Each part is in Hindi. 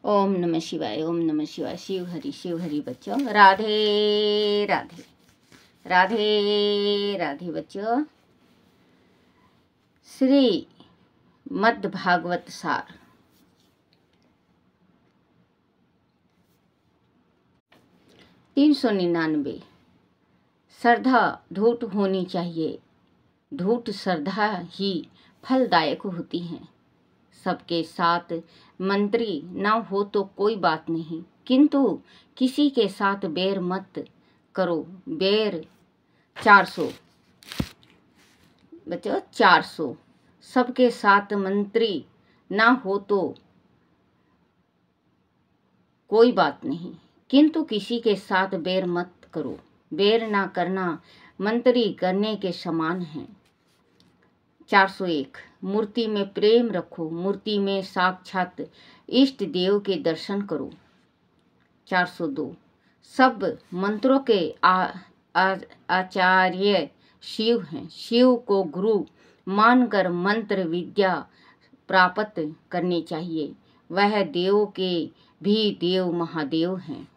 ओम नमः शिवाय, ओम नमः शिवाय। शिव हरि बच्चों। राधे राधे, राधे राधे बच्चों। श्री मद् भागवत सार 399। श्रद्धा ढूंढ होनी चाहिए, ढूंढ श्रद्धा ही फलदायक होती है। सबके साथ मंत्री ना हो तो कोई बात नहीं, किंतु किसी के साथ बैर मत करो। बैर 400 बच्चों, 400। सबके साथ मंत्री ना हो तो कोई बात नहीं, किंतु किसी के साथ बैर मत करो। बैर ना करना मंत्री करने के समान है। 401। मूर्ति में प्रेम रखो, मूर्ति में साक्षात इष्ट देव के दर्शन करो। 402। सब मंत्रों के आचार्य शिव हैं। शिव को गुरु मानकर मंत्र विद्या प्राप्त करनी चाहिए। वह देव के भी देव महादेव हैं।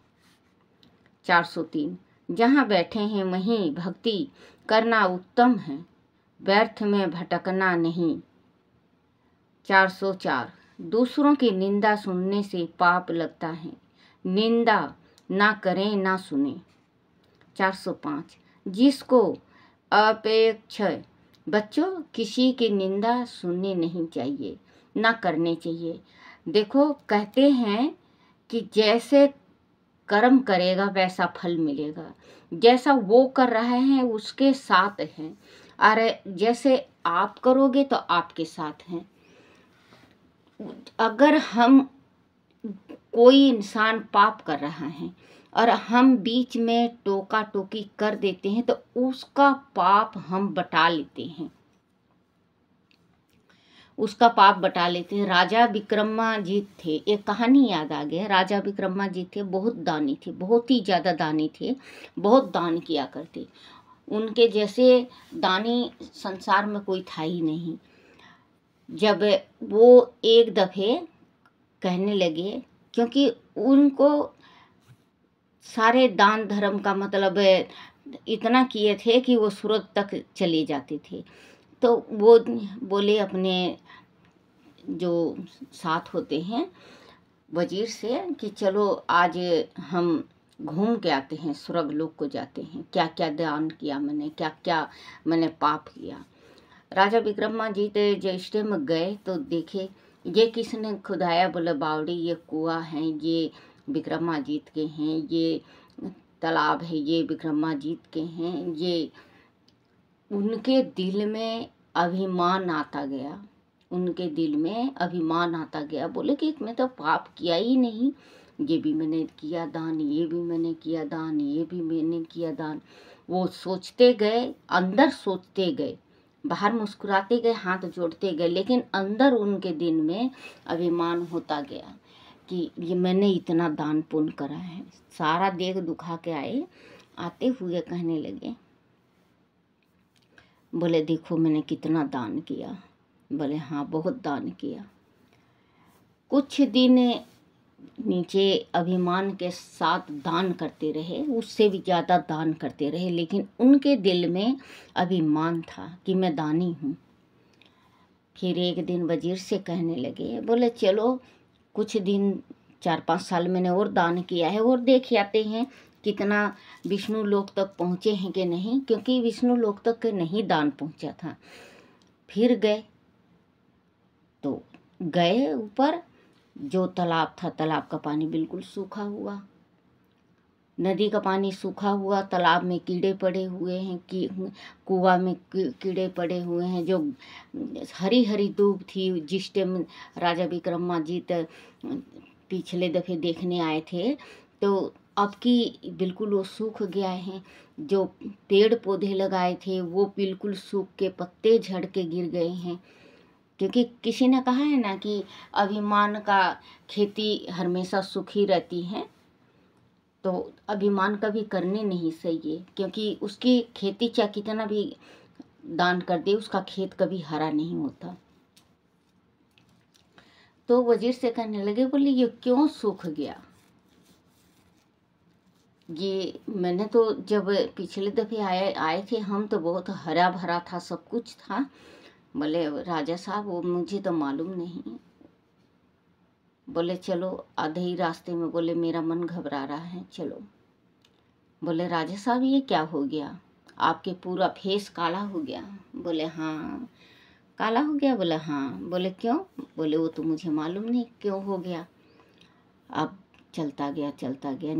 403। जहाँ बैठे हैं वहीं भक्ति करना उत्तम है, व्यर्थ में भटकना नहीं। 404। दूसरों की निंदा सुनने से पाप लगता है, निंदा ना करें ना सुने। 405। जिसको अपेक्ष बच्चों किसी की निंदा सुननी नहीं चाहिए, ना करनी चाहिए। देखो, कहते हैं कि जैसे कर्म करेगा वैसा फल मिलेगा। जैसा वो कर रहे हैं उसके साथ है, अरे जैसे आप करोगे तो आपके साथ हैं। अगर हम कोई इंसान पाप कर रहा है और हम बीच में टोका टोकी कर देते हैं तो उसका पाप हम बटा लेते हैं, उसका पाप बटा लेते हैं। राजा विक्रमाजीत थे, एक कहानी याद आ गया। राजा विक्रमाजीत थे, बहुत दानी थे, बहुत ही ज़्यादा दानी थे, बहुत दान किया करते। उनके जैसे दानी संसार में कोई था ही नहीं। जब वो एक दफ़े कहने लगे, क्योंकि उनको सारे दान धर्म का मतलब इतना किए थे कि वो स्वर्ग तक चले जाते थे, तो वो बोले अपने जो साथ होते हैं वजीर से कि चलो आज हम घूम के आते हैं, स्वर्ग लोक को जाते हैं, क्या क्या दान किया मैंने, क्या क्या मैंने पाप किया। राजा विक्रमाजीत जिस टाइम गए तो देखे ये किसने खुदाया, बोले बावड़ी ये कुआं है, ये विक्रमाजीत के हैं, ये तालाब है, ये विक्रमाजीत के हैं। ये उनके दिल में अभिमान आता गया, उनके दिल में अभिमान आता गया। बोले कि मैं तो पाप किया ही नहीं, ये भी मैंने किया दान, ये भी मैंने किया दान, ये भी मैंने किया दान। वो सोचते गए, अंदर सोचते गए, बाहर मुस्कुराते गए, हाथ जोड़ते गए, लेकिन अंदर उनके दिल में अभिमान होता गया कि ये मैंने इतना दान पुण्य करा है। सारा देख दुखा के आए, आते हुए कहने लगे, बोले देखो मैंने कितना दान किया। बोले हाँ बहुत दान किया। कुछ दिन नीचे अभिमान के साथ दान करते रहे, उससे भी ज़्यादा दान करते रहे, लेकिन उनके दिल में अभिमान था कि मैं दानी हूँ। फिर एक दिन वजीर से कहने लगे, बोले चलो कुछ दिन 4-5 साल मैंने और दान किया है और देख आते हैं कितना विष्णु लोक तक पहुँचे हैं कि नहीं, क्योंकि विष्णु लोक तक नहीं दान पहुँचा था। फिर गए तो गए ऊपर, जो तालाब था तालाब का पानी बिल्कुल सूखा हुआ, नदी का पानी सूखा हुआ, तालाब में कीड़े पड़े हुए हैं, कि कुआं में कीड़े पड़े हुए हैं। जो हरी हरी दूब थी जिस टाइम राजा विक्रमाजीत पिछले दफ़े देखने आए थे, तो अब की बिल्कुल वो सूख गया है। जो पेड़ पौधे लगाए थे वो बिल्कुल सूख के पत्ते झड़ के गिर गए हैं, क्योंकि किसी ने कहा है ना कि अभिमान का खेती हमेशा सुखी रहती है। तो अभिमान कभी करने नहीं सही है, क्योंकि उसकी खेती चाहे कितना भी दान कर दे उसका खेत कभी हरा नहीं होता। तो वजीर से कहने लगे, बोले ये क्यों सूख गया? ये मैंने तो जब पिछले दफ़े आए थे हम तो बहुत हरा भरा था, सब कुछ था। बोले राजा साहब वो मुझे तो मालूम नहीं। बोले चलो, आधे ही रास्ते में बोले मेरा मन घबरा रहा है, चलो। बोले राजा साहब ये क्या हो गया, आपके पूरा फेस काला हो गया? बोले हाँ काला हो गया। बोले हाँ। बोले क्यों? बोले वो तो मुझे मालूम नहीं क्यों हो गया। अब चलता गया,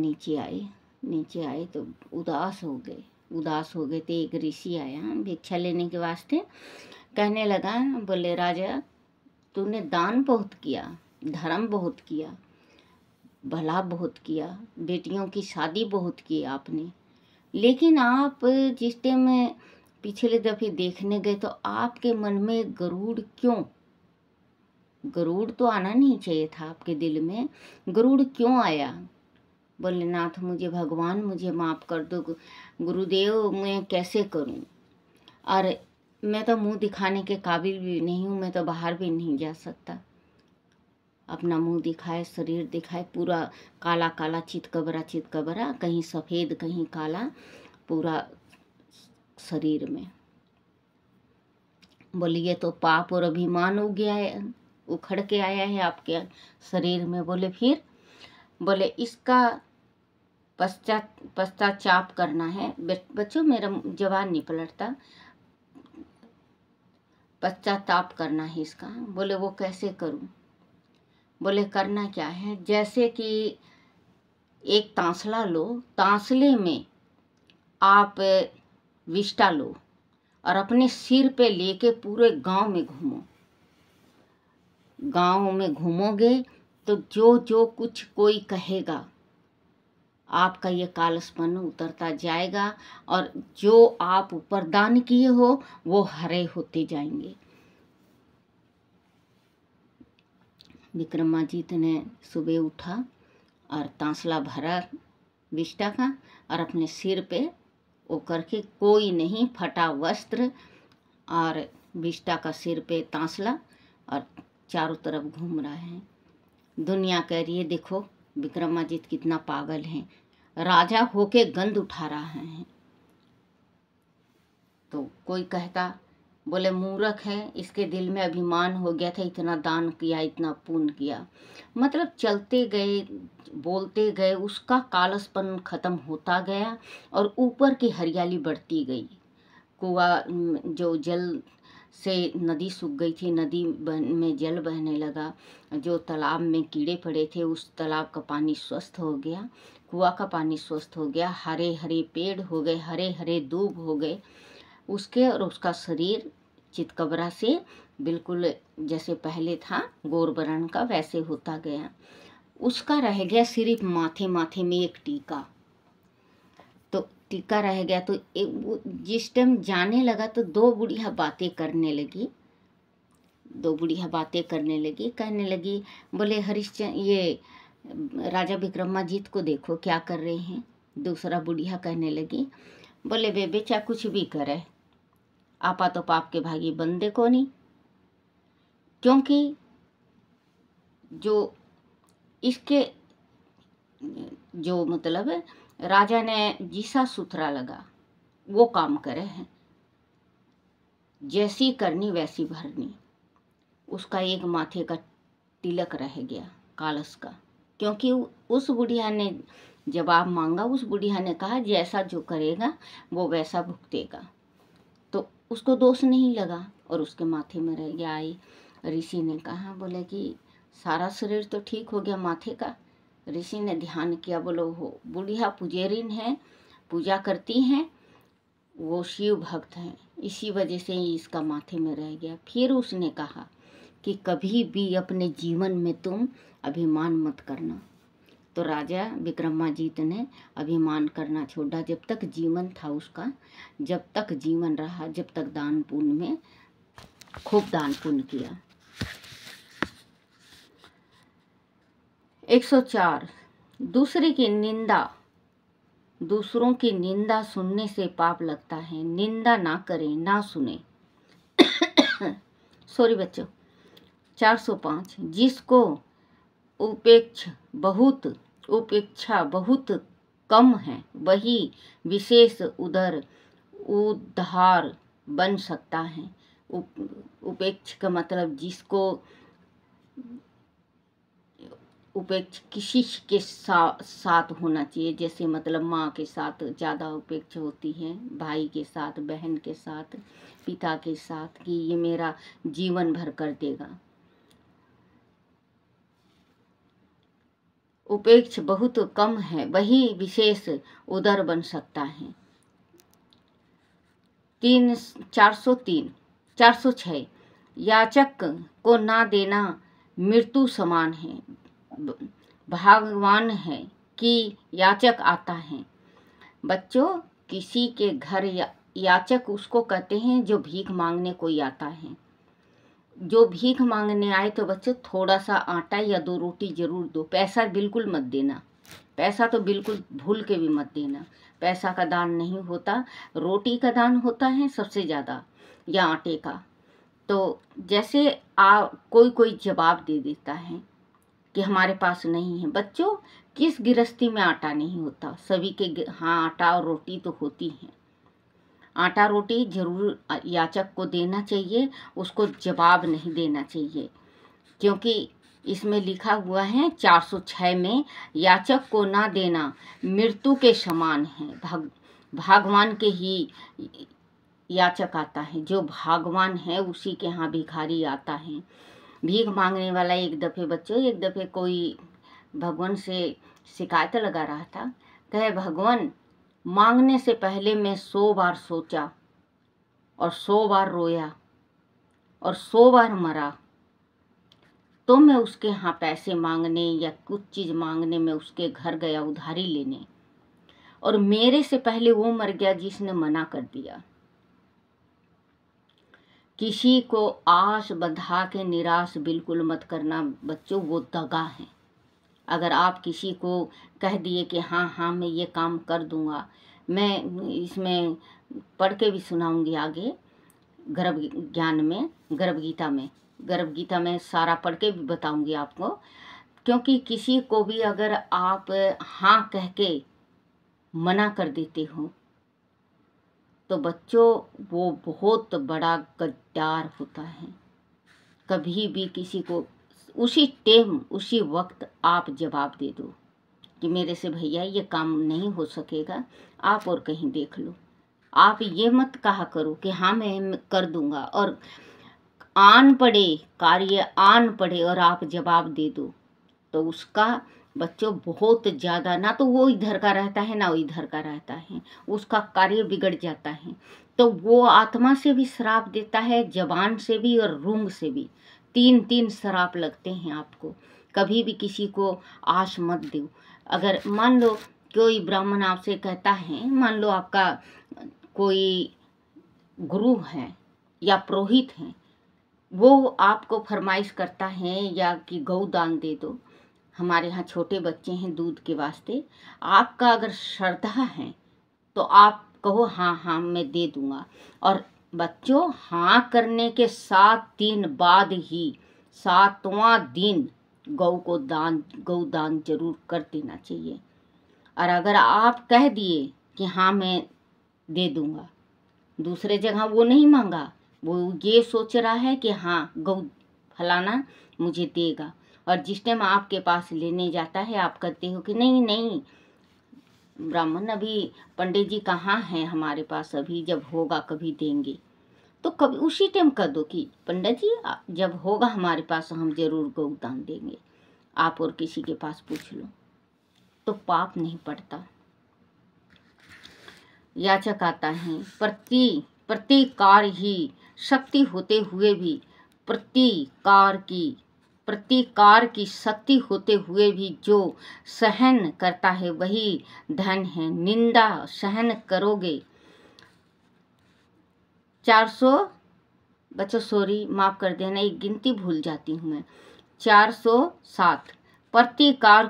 नीचे आए तो उदास हो गए तो एक ऋषि आया भिक्षा लेने के वास्ते। कहने लगा, बोले राजा तूने दान बहुत किया, धर्म बहुत किया, भला बहुत किया, बेटियों की शादी बहुत की आपने, लेकिन आप जिस टाइम पिछले दफ़े देखने गए तो आपके मन में गरुड़ क्यों? गरुड़ तो आना नहीं चाहिए था आपके दिल में, गरुड़ क्यों आया? बोले नाथ मुझे भगवान मुझे माफ़ कर दो गुरुदेव, मैं कैसे करूं? और मैं तो मुंह दिखाने के काबिल भी नहीं हूँ, मैं तो बाहर भी नहीं जा सकता। अपना मुंह दिखाए, शरीर दिखाए, पूरा काला काला चितकबरा, कहीं सफ़ेद कहीं काला, पूरा शरीर में। बोले ये तो पाप और अभिमान हो गया है, उखड़ के आया है आपके शरीर में। बोले फिर? बोले इसका पश्चाताप करना है। बच्चों मेरा जवान नहीं पलटता, पश्चाताप करना है इसका। बोले वो कैसे करूं? बोले करना क्या है, जैसे कि एक तांसला लो, तांसले में आप विष्टा लो और अपने सिर पे लेके पूरे गांव में घूमो। गांव में घूमोगे तो जो जो कुछ कोई कहेगा आपका ये कालसपन उतरता जाएगा और जो आप ऊपर दान किए हो वो हरे होते जाएंगे। विक्रमादित्य ने सुबह उठा और तांसला भरा विष्टा का और अपने सिर पे वो करके, कोई नहीं, फटा वस्त्र और विष्टा का सिर पे तांसला और चारों तरफ घूम रहा है। दुनिया कह रही है देखो विक्रमादित्य कितना पागल है, राजा होके गंद उठा रहा है। तो कोई कहता, बोले मूर्ख है, इसके दिल में अभिमान हो गया था, इतना दान किया, इतना पुण्य किया। मतलब चलते गए, बोलते गए, उसका कालसपन खत्म होता गया और ऊपर की हरियाली बढ़ती गई। कुआं जो जल से नदी सूख गई थी, नदी में जल बहने लगा। जो तालाब में कीड़े पड़े थे उस तालाब का पानी स्वस्थ हो गया, कुआं का पानी स्वस्थ हो गया, हरे हरे पेड़ हो गए, हरे हरे दूब हो गए उसके, और उसका शरीर चितकबरा से बिल्कुल जैसे पहले था गोर बरण का वैसे होता गया। उसका रह गया सिर्फ माथे में एक टीका, तो टीका रह गया। तो जिस टाइम जाने लगा तो दो बुढ़िया बातें करने लगी, कहने लगी, बोले हरिश्चंद्र ये राजा विक्रमादित्य को देखो क्या कर रहे हैं। दूसरा बुढ़िया कहने लगी, बोले बेबे चाहे कुछ भी करे, आपा तो पाप के भागी बंदे को नहीं, क्योंकि जो इसके जो मतलब राजा ने जिसा सुथरा लगा वो काम करे हैं, जैसी करनी वैसी भरनी। उसका एक माथे का तिलक रह गया कालस का, क्योंकि उस बुढ़िया ने जवाब मांगा, उस बुढ़िया ने कहा जैसा जो करेगा वो वैसा भुगतेगा, तो उसको दोष नहीं लगा और उसके माथे में रह गया। आई ऋषि ने कहा, बोले कि सारा शरीर तो ठीक हो गया माथे का। ऋषि ने ध्यान किया, बोलो हो बुढ़िया पुजेरिन है, पूजा करती हैं, वो शिव भक्त हैं, इसी वजह से ही इसका माथे में रह गया। फिर उसने कहा कि कभी भी अपने जीवन में तुम अभिमान मत करना। तो राजा विक्रमादित्य ने अभिमान करना छोड़ा, जब तक जीवन था उसका, जब तक जीवन रहा, जब तक दान पुण्य में खूब दान पुण्य किया। 104 दूसरों की निंदा सुनने से पाप लगता है, निंदा ना करें ना सुने। सॉरी बच्चों, 405 जिसको उपेक्षा बहुत कम है वही विशेष उद्धार बन सकता है। उपेक्ष का मतलब जिसको उपेक्ष किसी के साथ होना चाहिए, जैसे मतलब माँ के साथ ज़्यादा उपेक्ष होती है, भाई के साथ, बहन के साथ, पिता के साथ, कि ये मेरा जीवन भर कर देगा। उपेक्ष बहुत कम है वही विशेष उदर बन सकता है। 406 याचक को ना देना मृत्यु समान है। भगवान है कि याचक आता है। बच्चों, किसी के घर याचक उसको कहते हैं जो भीख मांगने कोई आता है। जो भीख मांगने आए तो बच्चों थोड़ा सा आटा या 2 रोटी जरूर दो। पैसा बिल्कुल मत देना, पैसा तो बिल्कुल भूल के भी मत देना। पैसा का दान नहीं होता, रोटी का दान होता है सबसे ज़्यादा, या आटे का। तो जैसे कोई जवाब दे देता है कि हमारे पास नहीं है। बच्चों, किस गृहस्थी में आटा नहीं होता? सभी के हाँ आटा और रोटी तो होती है। आटा रोटी जरूर याचक को देना चाहिए, उसको जवाब नहीं देना चाहिए, क्योंकि इसमें लिखा हुआ है 406 में याचक को ना देना मृत्यु के समान है। भगवान के ही याचक आता है, जो भगवान है उसी के यहाँ भिखारी आता है। भीख मांगने वाला एक दफ़े कोई भगवान से शिकायत लगा रहा था, कहे भगवान मांगने से पहले मैं 100 बार सोचा और 100 बार रोया और 100 बार मरा, तो मैं उसके यहाँ पैसे मांगने या कुछ चीज़ मांगने में उसके घर गया उधारी लेने, और मेरे से पहले वो मर गया जिसने मना कर दिया। किसी को आस बंधा के निराश बिल्कुल मत करना बच्चों, वो दगा है। अगर आप किसी को कह दिए कि हाँ मैं ये काम कर दूंगा, मैं इसमें पढ़ के भी सुनाऊंगी आगे गर्भ गीता में सारा पढ़ के भी बताऊंगी आपको। क्योंकि किसी को भी अगर आप हाँ कह के मना कर देते हो तो बच्चों वो बहुत बड़ा गद्दार होता है। कभी भी किसी को उसी टाइम उसी वक्त आप जवाब दे दो कि मेरे से भैया ये काम नहीं हो सकेगा, आप और कहीं देख लो। आप ये मत कहा करो कि हाँ मैं कर दूंगा, और कार्य आन पड़े और आप जवाब दे दो तो उसका बच्चों बहुत ज़्यादा, ना तो वो इधर का रहता है ना वो इधर का रहता है, उसका कार्य बिगड़ जाता है। तो वो आत्मा से भी श्राप देता है, जबान से भी और रूंग से भी। 3 श्राप लगते हैं आपको। कभी भी किसी को आश मत दो। अगर मान लो कोई ब्राह्मण आपसे कहता है, मान लो आपका कोई गुरु है या पुरोहित है, वो आपको फरमाइश करता है या कि गौ दान दे दो, हमारे यहाँ छोटे बच्चे हैं दूध के वास्ते, आपका अगर श्रद्धा है तो आप कहो हाँ मैं दे दूंगा। और बच्चों हाँ करने के 7 दिन बाद ही 7वां दिन गौ दान जरूर कर देना चाहिए। और अगर आप कह दिए कि हाँ मैं दे दूंगा, दूसरे जगह वो नहीं मांगा, वो ये सोच रहा है कि हाँ गौ फलाना मुझे देगा, और जिस टाइम आपके पास लेने जाता है आप कहते हो कि नहीं ब्राह्मण अभी पंडित जी कहाँ हैं हमारे पास, अभी जब होगा कभी देंगे। तो कभी उसी टाइम कह दो कि पंडित जी जब होगा हमारे पास हम जरूर गौ दान देंगे, आप और किसी के पास पूछ लो, तो पाप नहीं पड़ता। याचक आता है प्रतिकार ही शक्ति होते हुए भी, प्रतिकार की शक्ति होते हुए भी जो सहन करता है वही धन है। निंदा सहन करोगे। 400 बच्चों सॉरी माफ कर देना, एक गिनती भूल जाती हूँ मैं। 407 प्रतिकार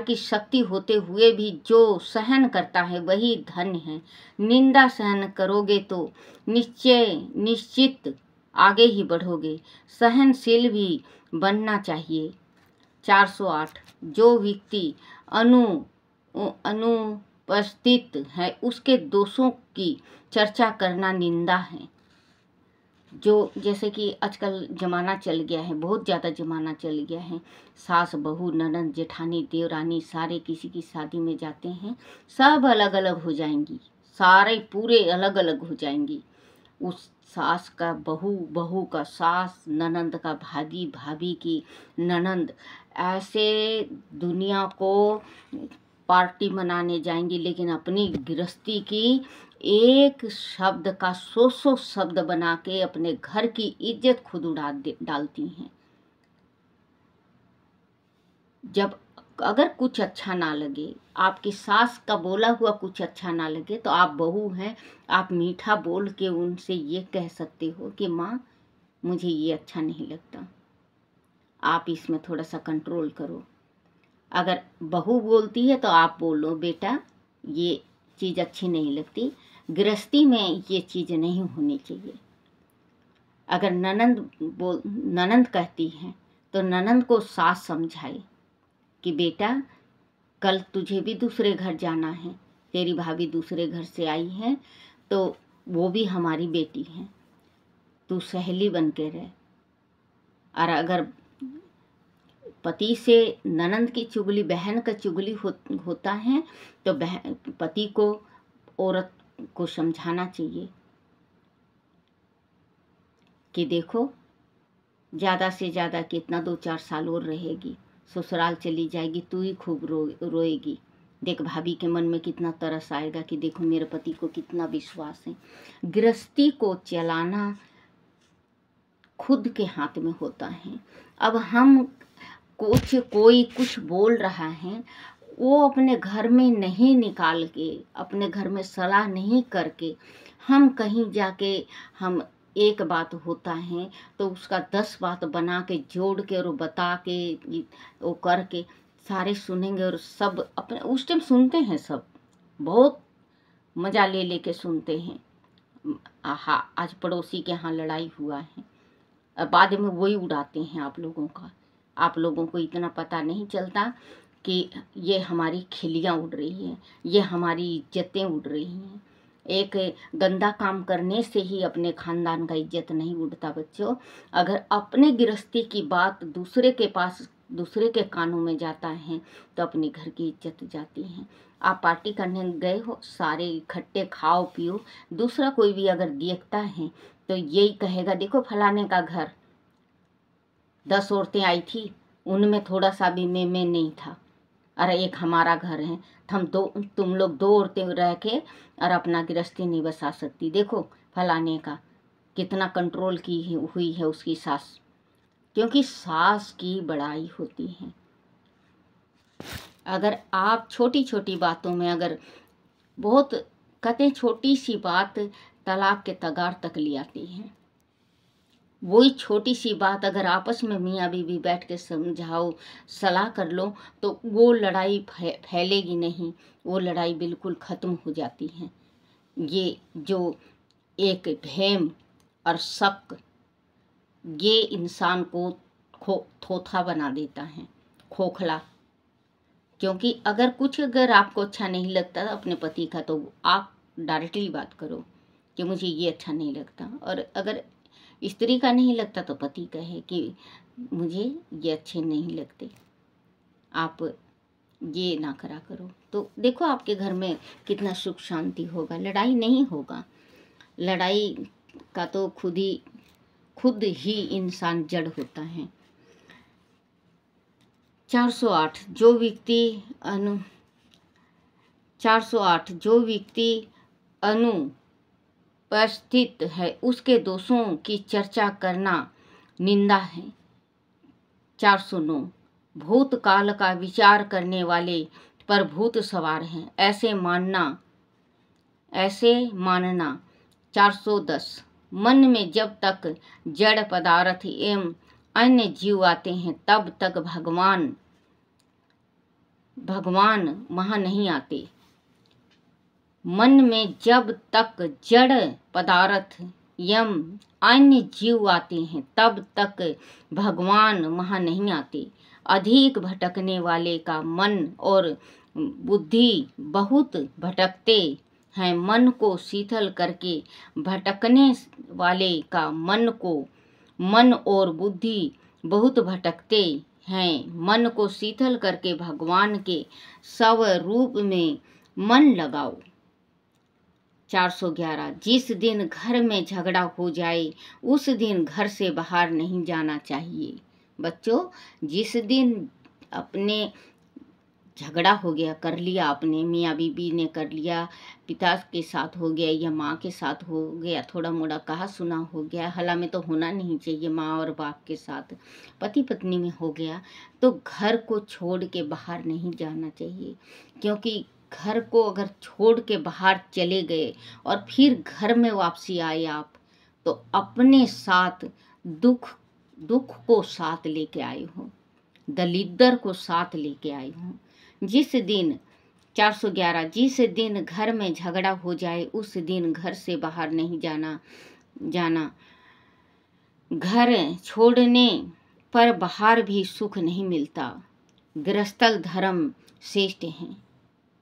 की शक्ति होते हुए भी जो सहन करता है वही धन है। निंदा सहन करोगे तो निश्चित आगे ही बढ़ोगे। सहनशील भी बनना चाहिए। 408 जो व्यक्ति अनुपस्थित है उसके दोषों की चर्चा करना निंदा है। जो जैसे कि आजकल ज़माना चल गया है, बहुत ज़्यादा ज़माना चल गया है, सास बहू ननद जेठानी देवरानी सारे किसी की शादी में जाते हैं, सब अलग अलग हो जाएंगी, सारे पूरे अलग अलग हो जाएंगी। उस सास का बहू, बहू का सास, ननंद का भाभी, भाभी की ननंद, ऐसे दुनिया को पार्टी मनाने जाएंगी, लेकिन अपनी गृहस्थी की एक शब्द का सौ शब्द बना के अपने घर की इज्जत खुद उड़ा डालती हैं। जब अगर कुछ अच्छा ना लगे, आपकी सास का बोला हुआ कुछ अच्छा ना लगे, तो आप बहू हैं, आप मीठा बोल के उनसे ये कह सकते हो कि माँ मुझे ये अच्छा नहीं लगता, आप इसमें थोड़ा सा कंट्रोल करो। अगर बहू बोलती है तो आप बोलो बेटा ये चीज़ अच्छी नहीं लगती, गृहस्थी में ये चीज़ नहीं होनी चाहिए। अगर ननंद कहती है तो ननंद को सास समझाए कि बेटा कल तुझे भी दूसरे घर जाना है, तेरी भाभी दूसरे घर से आई है तो वो भी हमारी बेटी है, तू सहेली बन के रह। और अगर पति से ननंद की चुगली, बहन का चुगली होता है तो पति को, औरत को समझाना चाहिए कि देखो ज़्यादा से ज़्यादा कितना 2-4 साल और रहेगी, ससुराल चली जाएगी, तू ही खूब रोएगी। देख भाभी के मन में कितना तरस आएगा कि देखो मेरे पति को कितना विश्वास है। गृहस्थी को चलाना खुद के हाथ में होता है। अब हम कोई कुछ बोल रहा है, वो अपने घर में नहीं निकाल के, अपने घर में सलाह नहीं करके हम कहीं जाके हम एक बात होता है तो उसका 10 बात बना के जोड़ के और बता के वो करके सारे सुनेंगे और सब अपने उस टाइम सुनते हैं, सब बहुत मज़ा ले लेके सुनते हैं। आहा आज पड़ोसी के यहाँ लड़ाई हुआ है, बाद में वही उड़ाते हैं आप लोगों का। आप लोगों को इतना पता नहीं चलता कि ये हमारी खिलियाँ उड़ रही हैं, ये हमारी इज्जतें उड़ रही हैं। एक गंदा काम करने से ही अपने खानदान का इज्जत नहीं उड़ता बच्चों। अगर अपने गृहस्थी की बात दूसरे के पास, दूसरे के कानों में जाता है तो अपने घर की इज्जत जाती है। आप पार्टी करने गए हो, सारे इकट्ठे खाओ पियो, दूसरा कोई भी अगर देखता है तो यही कहेगा देखो फलाने का घर 10 औरतें आई थी, उनमें थोड़ा सा भी मैं नहीं था, अरे एक हमारा घर है, तुम लोग 2 औरतें रह के और अपना गृहस्थी नहीं बसा सकती, देखो फलाने का कितना कंट्रोल की हुई है उसकी सास। क्योंकि सास की बड़ाई होती है। अगर आप छोटी छोटी बातों में, अगर बहुत कहते छोटी सी बात तलाक के तगार तक ले आती है, वही छोटी सी बात अगर आपस में मियाँ बीवी बैठ के समझाओ, सलाह कर लो तो वो लड़ाई फैलेगी नहीं, वो लड़ाई बिल्कुल ख़त्म हो जाती है। ये जो एक भ्रम और शक, ये इंसान को थोथा बना देता है, खोखला। क्योंकि अगर आपको अच्छा नहीं लगता अपने पति का तो आप डायरेक्टली बात करो कि मुझे ये अच्छा नहीं लगता, और अगर स्त्री का नहीं लगता तो पति कहे कि मुझे ये अच्छे नहीं लगते, आप ये ना करा करो। तो देखो आपके घर में कितना सुख शांति होगा, लड़ाई नहीं होगा। लड़ाई का तो खुद ही इंसान जड़ होता है। 408 जो व्यक्ति अनुपस्थित है उसके दोषों की चर्चा करना निंदा है। 409 भूतकाल का विचार करने वाले पर भूत सवार हैं, ऐसे मानना। 410 मन में जब तक जड़ पदार्थ एवं अन्य जीव आते हैं तब तक भगवान वहाँ नहीं आते। मन में जब तक जड़ पदार्थ यम अन्य जीव आते हैं तब तक भगवान वहाँ नहीं आते। अधिक भटकने वाले का मन और बुद्धि बहुत भटकते हैं। मन को शीतल करके भटकने वाले का मन और बुद्धि बहुत भटकते हैं। मन को शीतल करके भगवान के स्वरूप में मन लगाओ। 411 जिस दिन घर में झगड़ा हो जाए उस दिन घर से बाहर नहीं जाना चाहिए। बच्चों, जिस दिन अपने झगड़ा हो गया, कर लिया आपने, मियाँ बीबी ने कर लिया, पिता के साथ हो गया या माँ के साथ हो गया, थोड़ा मोड़ा कहा सुना हो गया, हला में तो होना नहीं चाहिए, माँ और बाप के साथ पति पत्नी में हो गया, तो घर को छोड़ के बाहर नहीं जाना चाहिए। क्योंकि घर को अगर छोड़ के बाहर चले गए और फिर घर में वापसी आए आप, तो अपने साथ दुख को साथ लेके आए हो, दलिद्दर को साथ लेके आए हो। जिस दिन 411 जिस दिन घर में झगड़ा हो जाए उस दिन घर से बाहर नहीं जाना। घर छोड़ने पर बाहर भी सुख नहीं मिलता। गृहस्थल धर्म श्रेष्ठ है,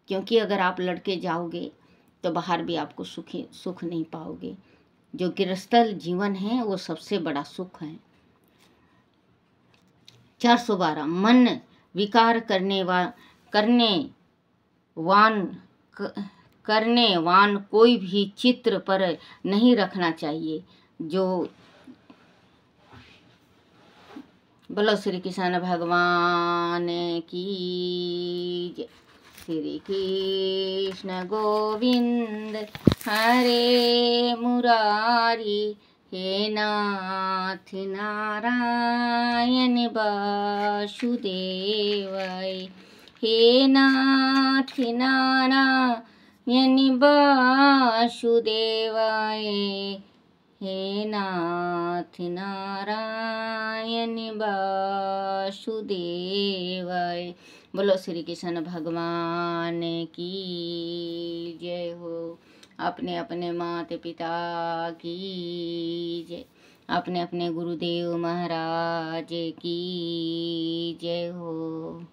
क्योंकि अगर आप लड़के जाओगे तो बाहर भी आपको सुख नहीं पाओगे। जो गृहस्थल जीवन है वो सबसे बड़ा सुख है। 412 मन विकार करने वान कोई भी चित्र पर नहीं रखना चाहिए। जो बोलो श्री कृष्ण भगवान की जय। श्री कृष्ण गोविंद हरे मुरारी, हे नाथ नारायण वासुदेवाय, हे नाथ नारायण वासुदेवाय, हे नाथ नारायण वासुदेवाय। बोलो श्री कृष्ण भगवान की जय हो। अपने अपने माता पिता की जय, अपने अपने गुरुदेव महाराज की जय हो।